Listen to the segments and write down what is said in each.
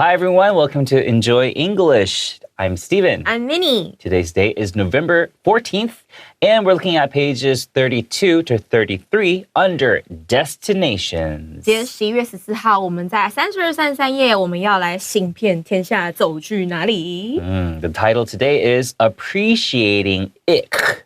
Hi, everyone. Welcome to Enjoy English. I'm Steven. I'm Minnie. Today's date is November 14th, and we're looking at pages 32 to 33 under Destinations. 今天11月14号，我们在32、33页，我们要来行遍天下，走去哪里The title today is Appreciating Ick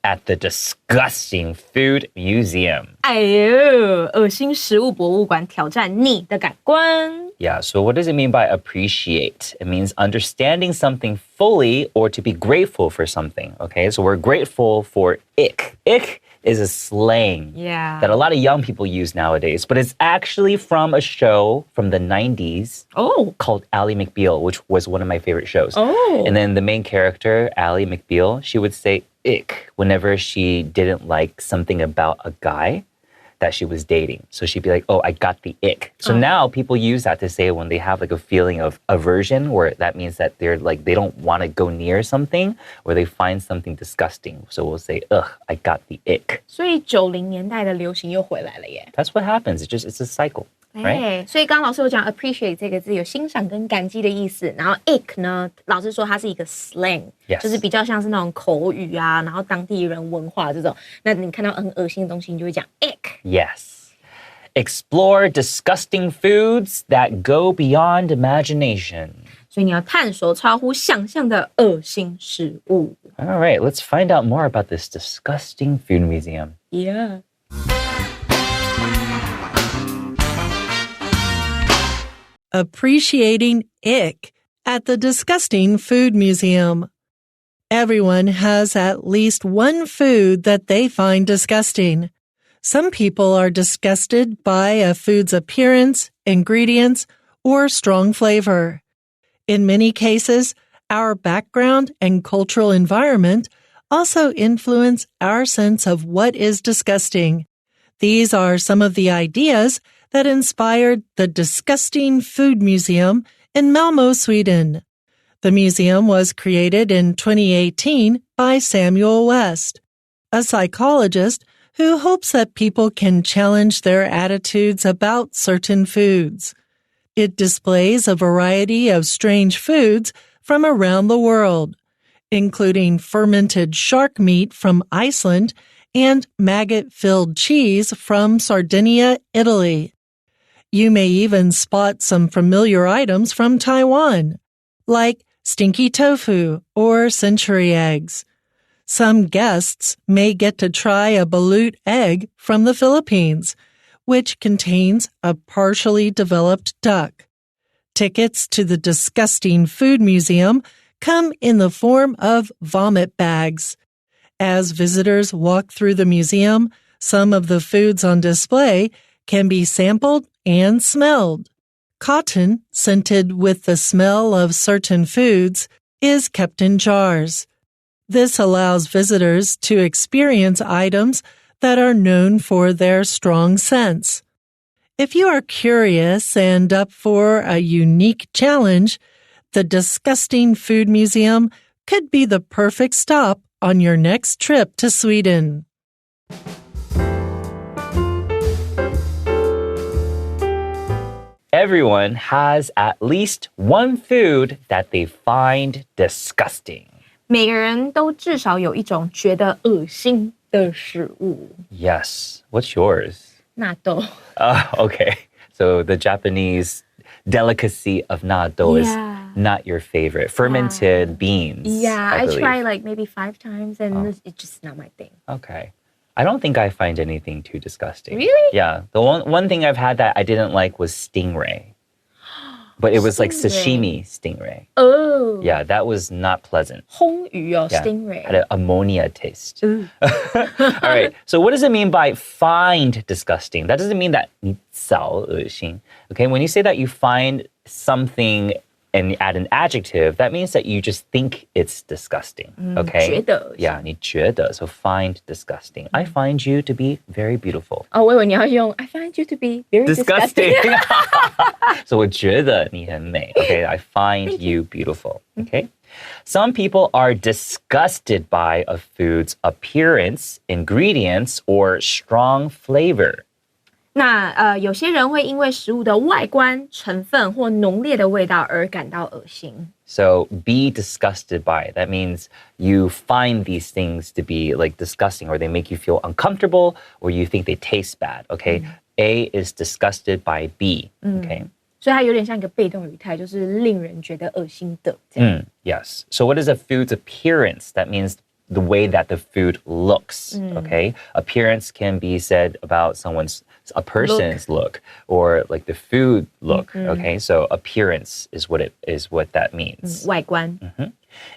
at the Disgusting Food Museum. 哎呦，恶心食物博物馆挑战你的感官。Yeah, so what does it mean by appreciate? It means understanding something fully or to be grateful for something, okay? So we're grateful for ick. Ick is a slang that a lot of young people use nowadays, but it's actually from a show from the 90s called Ally McBeal, which was one of my favorite shows. And then the main character, Ally McBeal, she would say ick whenever she didn't like something about a guy that she was dating. So she'd be like, oh, I got the ick. So now people use that to say when they have like a feeling of aversion, where that means that they're like, they don't want to go near something or they find something disgusting. So we'll say, ugh, I got the ick. 所以90年代的流行又回来了耶。 That's what happens. It's a cycle. Right? 所以刚刚老师有讲 appreciate 这个字有欣赏跟感激的意思，然后 ick 呢，老师说它是一个 slang， 就是比较像是那种口语啊，然后当地人文化这种。那你看到很恶心的东西，你就会讲 ick。 Yes. Explore disgusting foods that go beyond imagination. 所以你要探索超乎想象的恶心食物。 All right, let's find out more about this disgusting food museum. Yeah. Appreciating ick at the Disgusting Food Museum. Everyone has at least one food that they find disgusting. Some people are disgusted by a food's appearance, ingredients, or strong flavor. In many cases, our background and cultural environment also influence our sense of what is disgusting. These are some of the ideas that inspired the Disgusting Food Museum in Malmö, Sweden. The museum was created in 2018 by Samuel West, a psychologist who hopes that people can challenge their attitudes about certain foods. It displays a variety of strange foods from around the world, including fermented shark meat from Iceland and maggot-filled cheese from Sardinia, Italy. You may even spot some familiar items from Taiwan, like stinky tofu or century eggs. Some guests may get to try a balut egg from the Philippines, which contains a partially developed duck. Tickets to the Disgusting Food Museum come in the form of vomit bags. As visitors walk through the museum, some of the foods on display can be sampled and smelled. Cotton, scented with the smell of certain foods, is kept in jars. This allows visitors to experience items that are known for their strong scents. If you are curious and up for a unique challenge, the Disgusting Food Museum could be the perfect stop on your next trip to Sweden. Everyone has at least one food that they find disgusting. 每个人都至少有一种觉得恶心的食物。 Yes. What's yours? 纳豆。 Okay. So the Japanese delicacy of natto is not your favorite. Fermented beans. Yeah, I tried like maybe 5 times and it's just not my thing. Okay. I don't think I find anything too disgusting. Really? Yeah. The one thing I've had that I didn't like was stingray. But it was like sashimi stingray. Oh. Yeah, that was not pleasant. 烘鱼哦 Yeah. stingray. Had an ammonia taste. All right. So what does it mean by find disgusting? That doesn't mean that 你找恶心. Okay, when you say that you find something and add an adjective, that means that you just think it's disgusting. Okay? 觉得 Yeah, 你觉得. So find disgusting. I find you to be very beautiful. 哦，我以为你要用 I find you to be very disgusting. So 我觉得你很美. Okay, I find you beautiful. Okay? Some people are disgusted by a food's appearance, ingredients, or strong flavor. 那有些人会因为食物的外观、成分或浓烈的味道而感到恶心。So be disgusted by. That means you find these things to be like disgusting, or they make you feel uncomfortable, or you think they taste bad. Okay, A is disgusted by B. Okay. 所以它有点像一个被动语态，就是令人觉得恶心的这样。Yes. So what is a food's appearance? That means the way that the food looks. Okay. Appearance can be said about a person's look or like the food look. Okay. So appearance is what that means. 外观。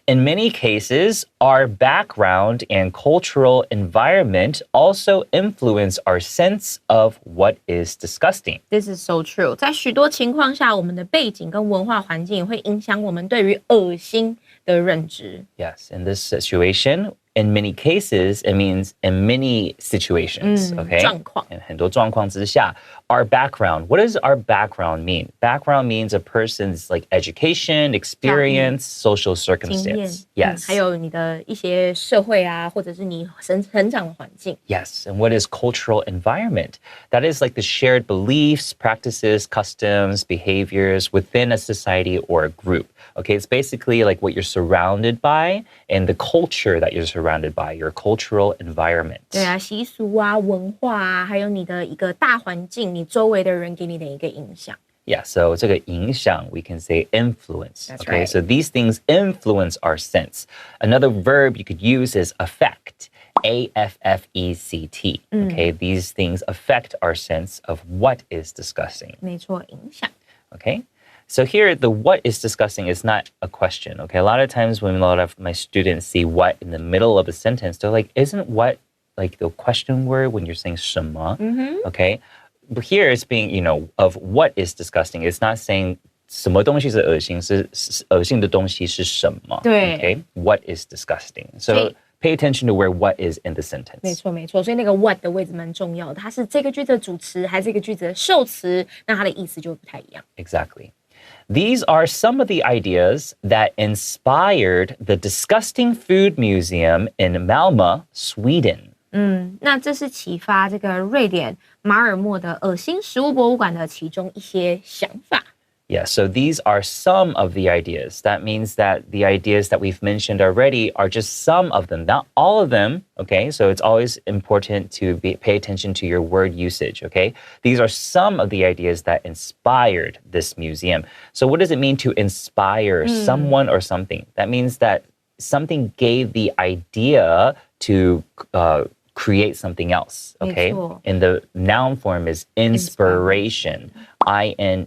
In many cases, our background and cultural environment also influence our sense of what is disgusting. This is so true. 在许多情况下，我们的背景跟文化环境会影响我们对于恶心的认知。Yes, in this situation, in many cases, it means in many situations. Okay. 状况。In 很多状况之下, our background. What does our background mean? Background means a person's like education, experience, social circumstance. Yes. 还有你的一些社会啊，或者是你成长的环境。Yes. And what is cultural environment? That is like the shared beliefs, practices, customs, behaviors within a society or a group. Okay. It's basically like what you're surrounded by and the culture that you're surrounded by, your cultural environment. 对啊，习俗啊，文化啊，还有你的一个大环境，你周围的人给你的一个影响。Yeah, so 这个影响 we can say influence. That's okay, right. so these things influence our sense. Another verb you could use is affect. A-F-F-E-C-T. Okay, these things affect our sense of what is disgusting. 没错，影响。Okay, so here the what is disgusting is not a question. Okay, a lot of times when a lot of my students see what in the middle of a sentence, they're like, isn't what like the question word when you're saying 什么? Okay, but here it's being, of what is disgusting. It's not saying 什么东西是恶心，是恶心的东西是什么？对。Okay, what is disgusting? So pay attention to where what is in the sentence. 没错，没错。所以那个 what 的位置蛮重要的，它是这个句子的主词还是这个句子的受词，那它的意思就会不太一样。Exactly. These are some of the ideas that inspired the Disgusting Food Museum in Malmö, Sweden. 那这是启发这个瑞典马尔默的恶心食物博物馆的其中一些想法。Yeah, so these are some of the ideas. That means that the ideas that we've mentioned already are just some of them, not all of them, okay? So it's always important to pay attention to your word usage, okay? These are some of the ideas that inspired this museum. So what does it mean to inspire someone or something? That means that something gave the idea to create something else, okay? And the noun form is inspiration. I-N-S-P-I-R-A-T-I-O-N,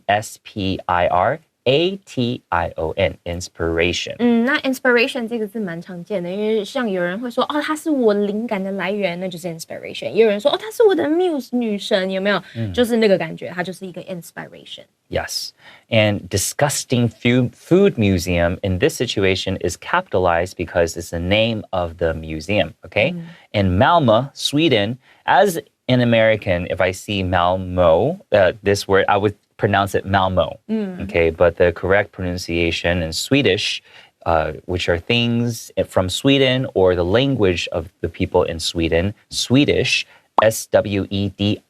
inspiration. 那 inspiration 这个字蛮常见的，因为像有人会说，它是我灵感的来源，那就是 inspiration。也有人说，它是我的 muse 女神，有没有？就是那个感觉，它就是一个 inspiration。Yes. And Disgusting Food Museum in this situation is capitalized because it's the name of the museum, okay? In Malmö, Sweden, as an American, if I see Malmö, this word, I would pronounce it Malmö, okay? But the correct pronunciation in Swedish, which are things from Sweden or the language of the people in Sweden, Swedish, S-W-E-D-I-S-H,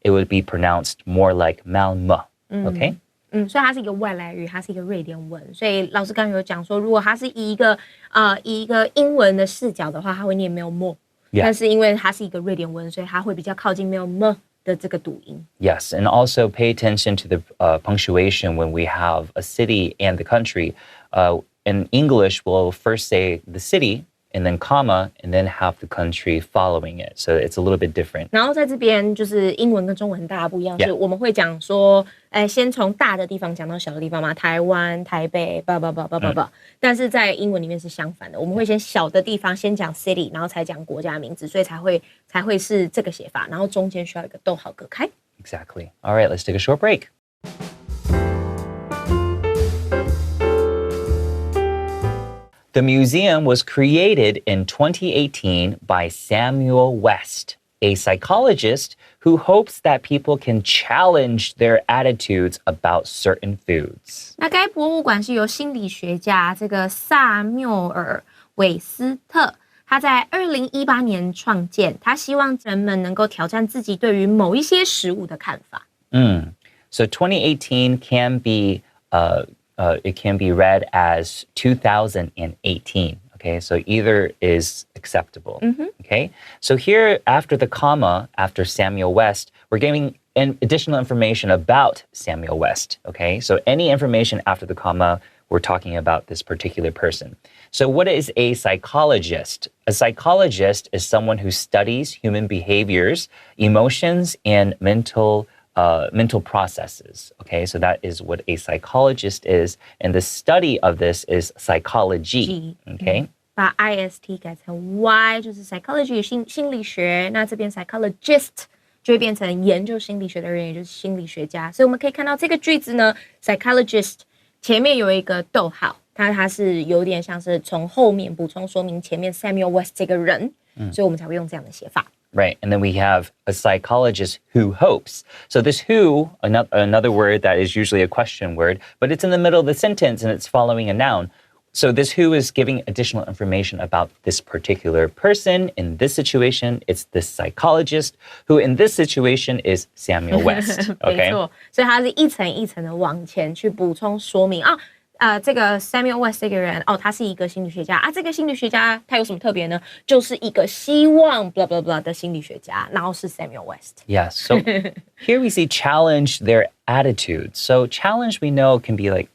it would be pronounced more like Malmö, okay? 所以它是一个外来语，它是一个瑞典文。所以老师刚刚有讲说，如果它是以一个英文的视角的话，它会念没有 more， 但是因为它是一个瑞典文，所以它会比较靠近没有 more 的这个读音。Yes, and also pay attention to the punctuation when we have a city and the country. In English, we'll first say the city, and then comma, and then have the country following it. So it's a little bit different. 然后在这边就是英文跟中文很大不一样，是我们会讲说，先从大的地方讲到小的地方嘛，台湾、台北，但是在英文里面是相反的，我们会先小的地方先讲 city， 然后才讲国家名字，所以才会是这个写法，然后中间需要一个逗号隔开。Exactly. All right, let's take a short break. The museum was created in 2018 by Samuel West, a psychologist who hopes that people can challenge their attitudes about certain foods. 那该博物馆是由心理学家这个萨缪尔·韦斯特他在2018年创建，他希望人们能够挑战自己对于某一些食物的看法。So 2018 can be it can be read as 2018. Okay, so either is acceptable. Okay, so here after the comma, after Samuel West, we're giving additional information about Samuel West. Okay, so any information after the comma, we're talking about this particular person. So what is a psychologist? A psychologist is someone who studies human behaviors, emotions, and mental processes. Okay, so that is what a psychologist is. And the study of this is psychology. Okay. 把 IST 改成 Y 就是 psychology 心理学，那这边 psychologist 就会变成研究心理学的人，也就是心理学家。所以我们可以看到这个句子呢 ，psychologist 前面有一个逗号，它是有点像是从后面补充说明前面 Samuel West 这个人，所以我们才会用这样的写法。Right, and then we have a psychologist who hopes. So this who, another word that is usually a question word, but it's in the middle of the sentence and it's following a noun. So this who is giving additional information about this particular person. In this situation, it's this psychologist, who in this situation is Samuel West. Okay? 没错，所以它是一层一层的往前去补充说明啊。这个 Samuel West 这个人他是一个心理学家啊。这个心理学家他有什么特别呢？就是一个希望 blah blah blah 的心理学家，然后是 Samuel West. Yes. So here we see challenge their attitude. So challenge we know can be like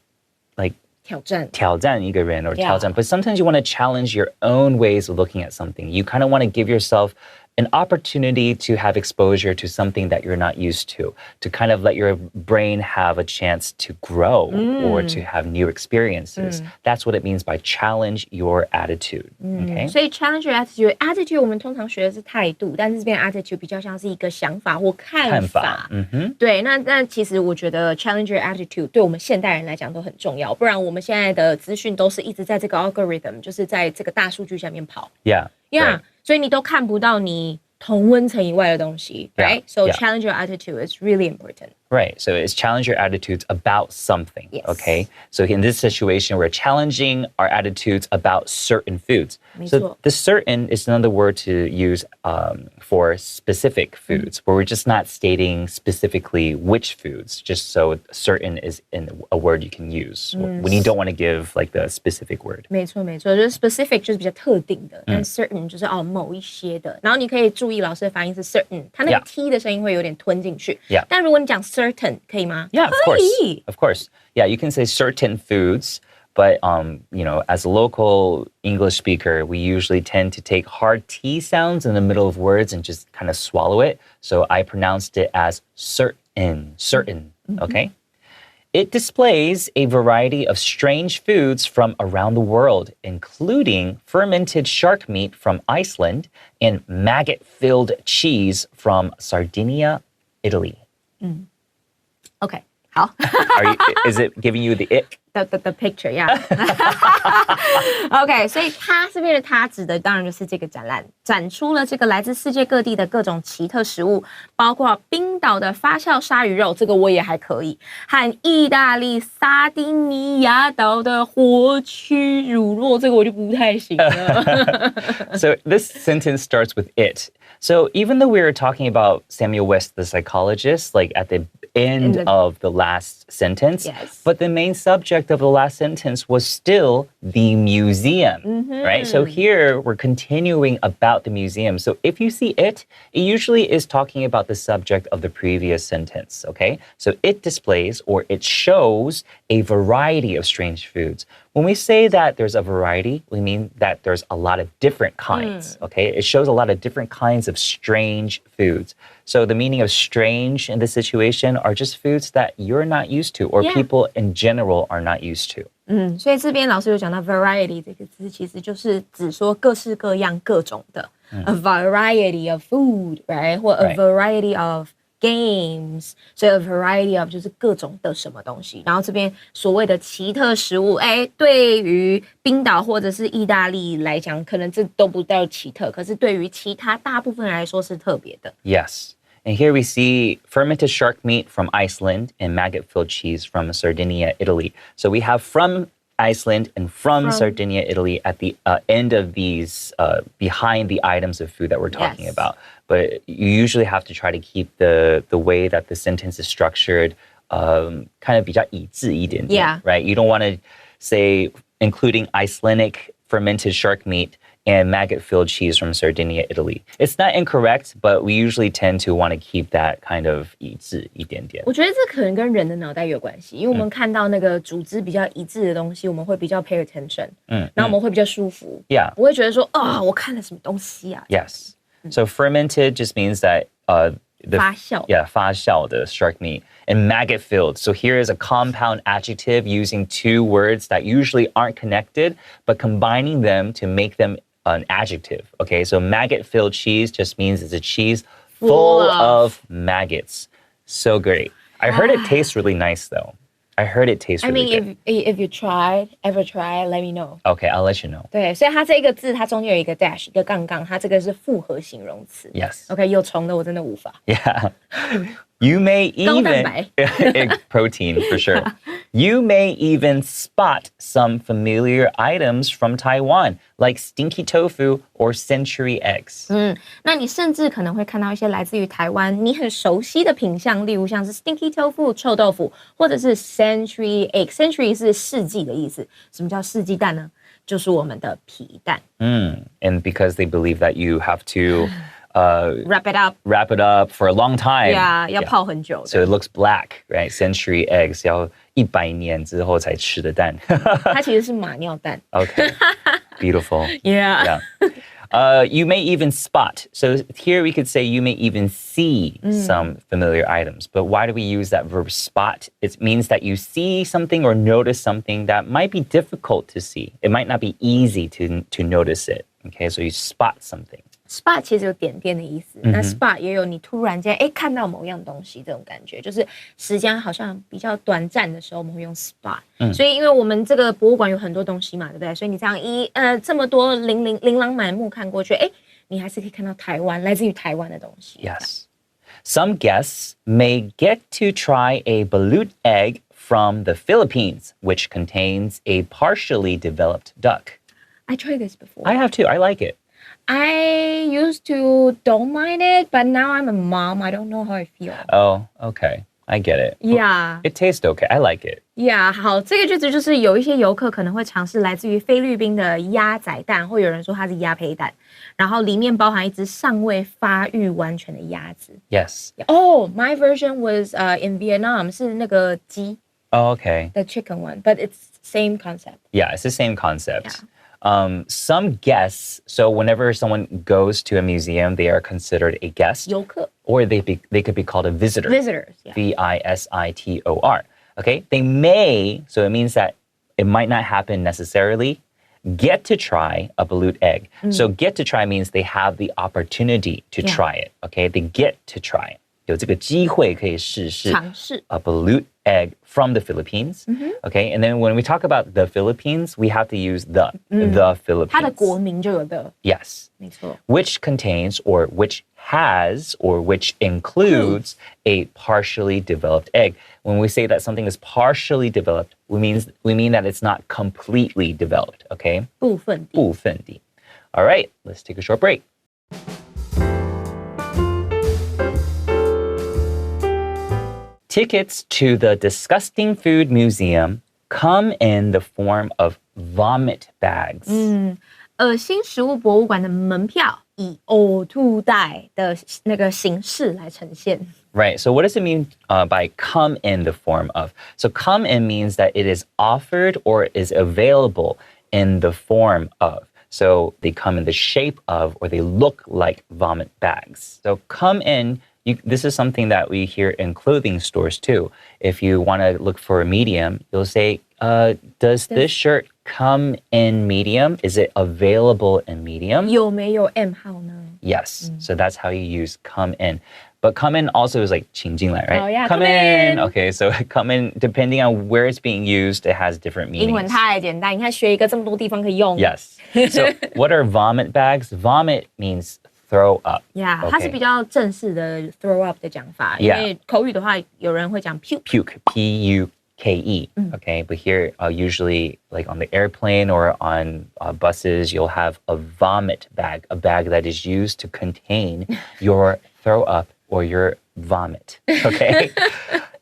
挑战一个人 or 挑战, but sometimes you want to challenge your own ways of looking at something. You kind of want to give yourself an opportunity to have exposure to something that you're not used to kind of let your brain have a chance to grow or to have new experiences. That's what it means by challenge your attitude. Okay? 所以 challenge your attitude 我们通常学的是态度，但是这边 attitude 比较像是一个想法或看法。对，那其实我觉得 challenge your attitude 对我们现代人来讲都很重要，不然我们现在的资讯都是一直在这个 algorithm， 就是在这个大数据下面跑。Yeah. Right. 所以你都看不到你同温层以外的东西 right? So challenge your attitude is really important. Right. So it's challenge your attitudes about something. Yes. Okay. So in this situation, we're challenging our attitudes about certain foods. So the certain is another word to use for specific foods, where we're just not stating specifically which foods, just so certain is a word you can use when you don't want to give like the specific word. 没错，就是 specific 就是比较特定的，但 certain 就是某一些的。然后你可以注意老师的发音是 certain， 它那个 t 的声音会有点吞进去。但如果你讲certain 可以吗？ Yeah, of course. Yeah, you can say certain foods, but as a local English speaker, we usually tend to take hard T sounds in the middle of words and just kind of swallow it. So I pronounced it as certain, okay? It displays a variety of strange foods from around the world, including fermented shark meat from Iceland and maggot-filled cheese from Sardinia, Italy. OK， 好。Is it giving you the ick? The picture, yeah. OK， 所以它这边的它指的当然就是这个展览，展出了这个来自世界各地的各种奇特食物，包括冰岛的发酵鲨鱼肉，这个我也还可以，和意大利撒丁尼亚岛的活蛆乳酪，这个我就不太行了。So this sentence starts with it. So even though we were talking about Samuel West, the psychologist, like at the end of the last sentence, but the main subject of the last sentence was still the museum, right? So here we're continuing about the museum. So if you see it usually is talking about the subject of the previous sentence, okay? So it displays or it shows a variety of strange foods. When we say that there's a variety, we mean that there's a lot of different kinds, okay? It shows a lot of different kinds of strange foods. So the meaning of strange in this situation are just foods that you're not used to or people in general are not used to. 所以这边老师有讲到 variety 这个字，其实就是指说各式各样各种的，a variety of food, right? 或 a variety of games, 所以 a variety of 就是各种的什么东西。然后这边所谓的奇特食物，对于冰岛或者是意大利来讲，可能这都不叫奇特，可是对于其他大部分人来说是特别的。Yes. And here we see fermented shark meat from Iceland and maggot-filled cheese from Sardinia, Italy. So we have from Iceland and from Sardinia, Italy at the end of these, behind the items of food that we're talking about. But you usually have to try to keep the way that the sentence is structured kind of 比较一致一点点, right? You don't want to say including Icelandic fermented shark meat and maggot-filled cheese from Sardinia, Italy. It's not incorrect, but we usually tend to want to keep that kind of 一致一点点。我觉得这可能跟人的脑袋有关系，因为我们看到那个组织比较一致的东西，我们会比较 pay attention，然后我们会比较舒服，不会觉得说我看了什么东西啊。Yes. So fermented just means that发酵. Yeah, 发酵的 shark meat. And maggot filled. So here is a compound adjective using two words that usually aren't connected, but combining them to make them an adjective. Okay, so maggot filled cheese just means it's a cheese full of maggots. So great. I heard it tastes really nice though. I heard it tastes really good. I mean, if you ever try, let me know. Okay, I'll let you know. 对，所以它这个字，它中间有一个 dash， 一个杠杠，它这个是复合形容词。Yes. OK， 有虫的我真的无法。Yeah. You may even protein for sure. You may even spot some familiar items from Taiwan, like stinky tofu or century eggs. 那你甚至可能会看到一些来自于台湾你很熟悉的品相，例如像是 stinky tofu 臭豆腐，或者是 century egg。century 是世纪的意思。什么叫世纪蛋呢？就是我们的皮蛋。And because they believe that you have to wrap it up for a long time. Yeah, 要泡很久的。 So it looks black, right? Century eggs 要100年之后才吃的蛋。它其实是马尿蛋。Okay, beautiful. Yeah. You may even spot. So here we could say you may even see some familiar items. But why do we use that verb spot? It means that you see something or notice something that might be difficult to see. It might not be easy to notice it. Okay, so you spot something. spot 其实有点点的意思，那 spot 也有你突然间看到某样东西这种感觉，就是时间好像比较短暂的时候，我们会用 spot。所以因为我们这个博物馆有很多东西嘛，对不对？所以你这样这么多琳琅满目看过去，你还是可以看到台湾来自于台湾的东西。Yes. Some guests may get to try a balut egg from the Philippines, which contains a partially developed duck. I tried this before. I have too. I like it. I used to don't mind it, but now I'm a mom. I don't know how I feel. Oh, okay. I get it. Yeah. It tastes okay. I like it. Yeah. 好，这个句子就是有一些游客可能会尝试来自于菲律宾的鸭仔蛋，或有人说它是鸭胚蛋，然后里面包含一只尚未发育完全的鸭子。Yes. Oh, my version was in Vietnam. 是那个鸡。Oh, okay. The chicken one, but it's same concept. Yeah, it's the same concept. Yeah. Some guests, so whenever someone goes to a museum, they are considered a guest. 游客 Or they could be called a visitor. Visitors, yeah. V-I-S-I-T-O-R. Okay? They may, so it means that it might not happen necessarily, get to try a balut egg. So get to try means they have the opportunity to try it. Okay? They get to try it. 有这个机会可以试试尝试 a balut egg from the Philippines. Okay, and then when we talk about the Philippines, we have to use the Philippines. 它的国名就有的， Yes. 没错。 Which contains or which has or which includes a partially developed egg. When we say that something is partially developed, we mean that it's not completely developed, okay? 部分地。部分地. All right, let's take a short break. Tickets to the Disgusting Food Museum come in the form of vomit bags. 恶心食物博物馆的门票以呕吐袋的那个形式来呈现。 Right. So what does it mean by come in the form of? So come in means that it is offered or is available in the form of. So they come in the shape of or they look like vomit bags. So come in. This is something that we hear in clothing stores too. If you want to look for a medium, you'll say, does this shirt come in medium? Is it available in medium? 有没有 M 号呢？ Yes. So that's how you use come in. But come in also is like 请进来, right? Oh, yeah. Come in. Okay, so come in, depending on where it's being used, it has different 英文 meanings. 太简单，你看学一个这么多地方可以用。 Yes. So what are vomit bags? Vomit means throw up. Yeah, Okay. 它是比较正式的 throw up 的讲法，因为口语的话，有人会讲 puke。 Puke, P-U-K-E. K-E, okay? But here, usually like on the airplane or on buses, you'll have a vomit bag, a bag that is used to contain your throw up or your vomit, okay?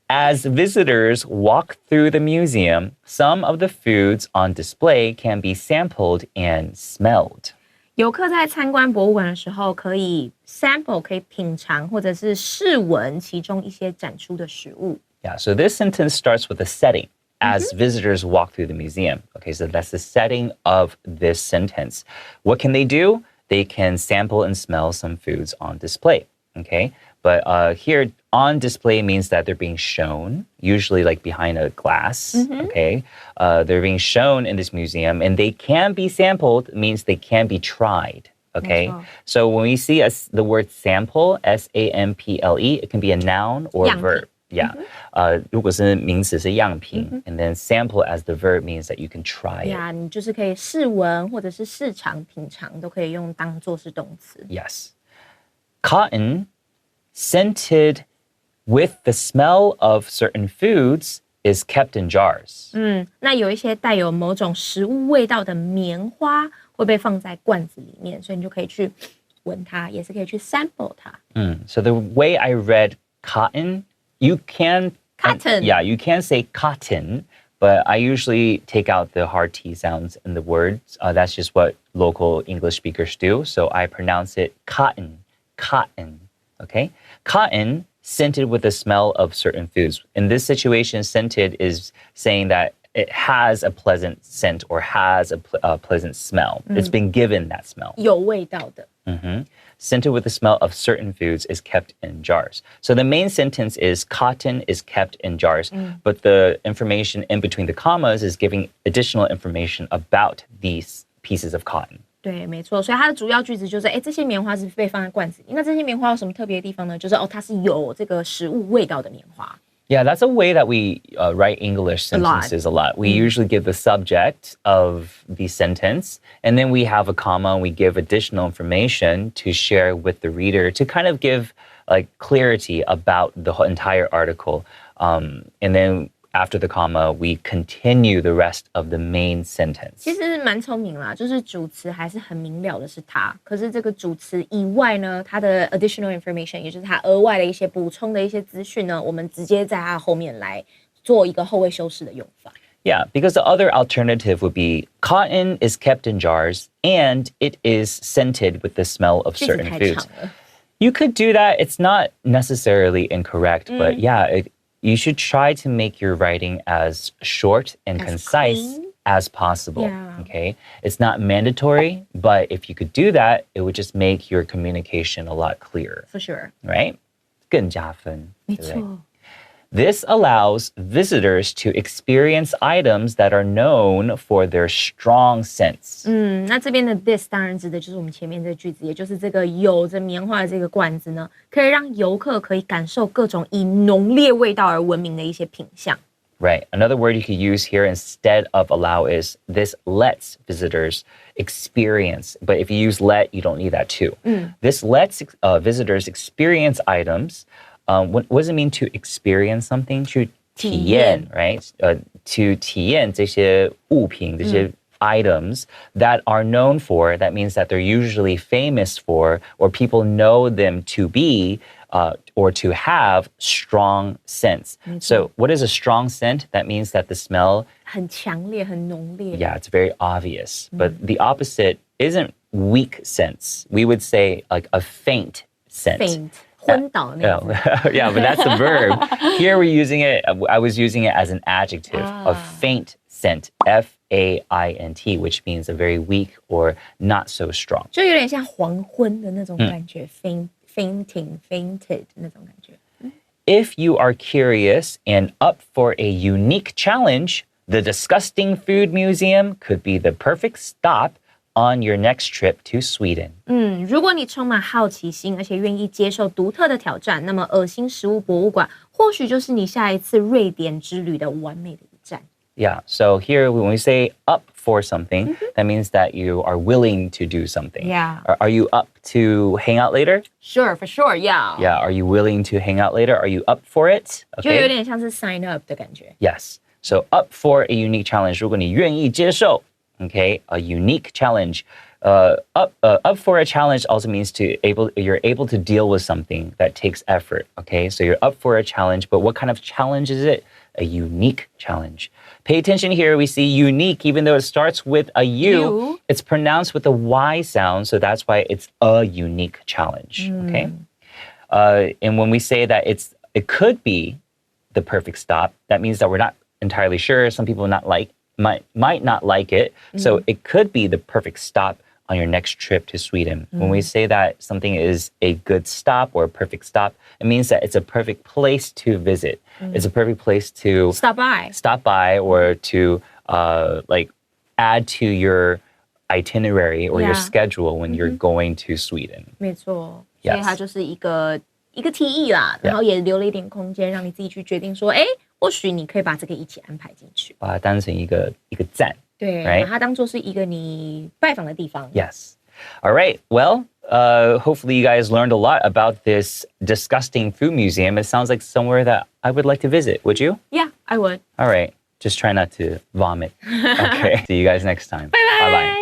As visitors walk through the museum, some of the foods on display can be sampled and smelled. 游客在参观博物馆的时候，可以 sample 可以品尝或者是试闻其中一些展出的食物。Yeah, so this sentence starts with a setting as visitors walk through the museum. Okay, so that's the setting of this sentence. What can they do? They can sample and smell some foods on display. Okay, but here on display means that they're being shown, usually like behind a glass. Okay, they're being shown in this museum, and they can be sampled means they can be tried. Okay, so when we see the word sample, S-A-M-P-L-E, it can be a noun or a verb. Yeah. 如果是名词是样品 and then sample as the verb means that you can try it. Yeah, 你就是可以试闻或者是试尝品尝都可以用当做是动词。Yes. Cotton, scented with the smell of certain foods, is kept in jars. 那有一些带有某种食物味道的棉花会被放在罐子里面，所以你就可以去闻它，也是可以去 sample 它。So the way I read cotton, you can... Cotton. Yeah, you can say cotton, but I usually take out the hard T sounds in the words. That's just what local English speakers do. So I pronounce it cotton, cotton, okay? Cotton, scented with the smell of certain foods. In this situation, scented is saying that it has a pleasant scent or has a pleasant smell. It's been given that smell. 有味道的。Scented with the smell of certain foods is kept in jars. So the main sentence is cotton is kept in jars, but the information in between the commas is giving additional information about these pieces of cotton. 对，没错，所以它的主要句子就是，这些棉花是被放在罐子里。那这些棉花有什么特别的地方呢？就是它是有这个食物味道的棉花。Yeah, that's a way that we write English sentences a lot. We usually give the subject of the sentence, and then we have a comma, and we give additional information to share with the reader to kind of give like clarity about the whole entire article. And then after the comma, we continue the rest of the main sentence. 其实蛮聪明啦，就是主词还是很明了的是它，可是这个主词以外呢，它的 additional information， 也就是它额外的一些补充的一些资讯呢，我们直接在它后面来做一个后位修饰的用法。Yeah, because the other alternative would be cotton is kept in jars and it is scented with the smell of certain foods. You could do that. It's not necessarily incorrect, but yeah, you should try to make your writing as short and concise as possible. Yeah. Okay? It's not mandatory, but if you could do that, it would just make your communication a lot clearer. For sure. Right? 更加分，没错。This allows visitors to experience items that are known for their strong scents. 那这边的 this 当然指的就是我们前面这个句子，也就是这个有着棉花的这个罐子呢，可以让游客可以感受各种以浓烈味道而闻名的一些品相。Right. Another word you could use here instead of allow is this lets visitors experience. But if you use let, you don't need that too. This lets visitors experience items. What does it mean to experience something? 去体验, right? To 体验这些物品, 这些items that are known for, that means that they're usually famous for, or people know them to be, or to have strong scents. So what is a strong scent? That means that the smell... 很强烈, 很浓烈. Yeah, it's very obvious. But the opposite isn't weak scents. We would say like a faint scent. Faint. 昏倒那种. Yeah, but that's the verb. Here we're using it, I was using it as an adjective, a faint scent, F-A-I-N-T, which means a very weak or not so strong. 就有点像黄昏的那种感觉, fainting, fainted 那种感觉. If you are curious and up for a unique challenge, the Disgusting Food Museum could be the perfect stop on your next trip to Sweden. 如果你充满好奇心，而且愿意接受独特的挑战，那么恶心食物博物馆或许就是你下一次瑞典之旅的完美的一站。Yeah, so here when we say up for something, that means that you are willing to do something. Yeah. Are you up to hang out later? Sure, for sure, yeah. Yeah, are you willing to hang out later? Are you up for it? 就有点像是 sign up 的感觉。Yes. So up for a unique challenge. 如果你愿意接受 okay, a unique challenge. Up for a challenge also means you're able to deal with something that takes effort. Okay, so you're up for a challenge, but what kind of challenge is it? A unique challenge. Pay attention here. We see unique, even though it starts with a U, it's pronounced with a Y sound, so that's why it's a unique challenge. Okay, and when we say that it could be the perfect stop, that means that we're not entirely sure. Some people might not like it, so it could be the perfect stop on your next trip to Sweden. When we say that something is a good stop or a perfect stop, it means that it's a perfect place to visit. It's a perfect place to stop by or to add to your itinerary or your schedule when you're going to Sweden. 没错，所以它就是一个提议啦，然后也留了一点空间让你自己去决定说，或许你可以把这个一起安排进去，把它当成一个站。对， right? 把它当作是一个你拜访的地方。Yes. All right. Well, hopefully you guys learned a lot about this disgusting food museum. It sounds like somewhere that I would like to visit. Would you? Yeah, I would. All right. Just try not to vomit. Okay. See you guys next time. Bye-bye. Bye-bye.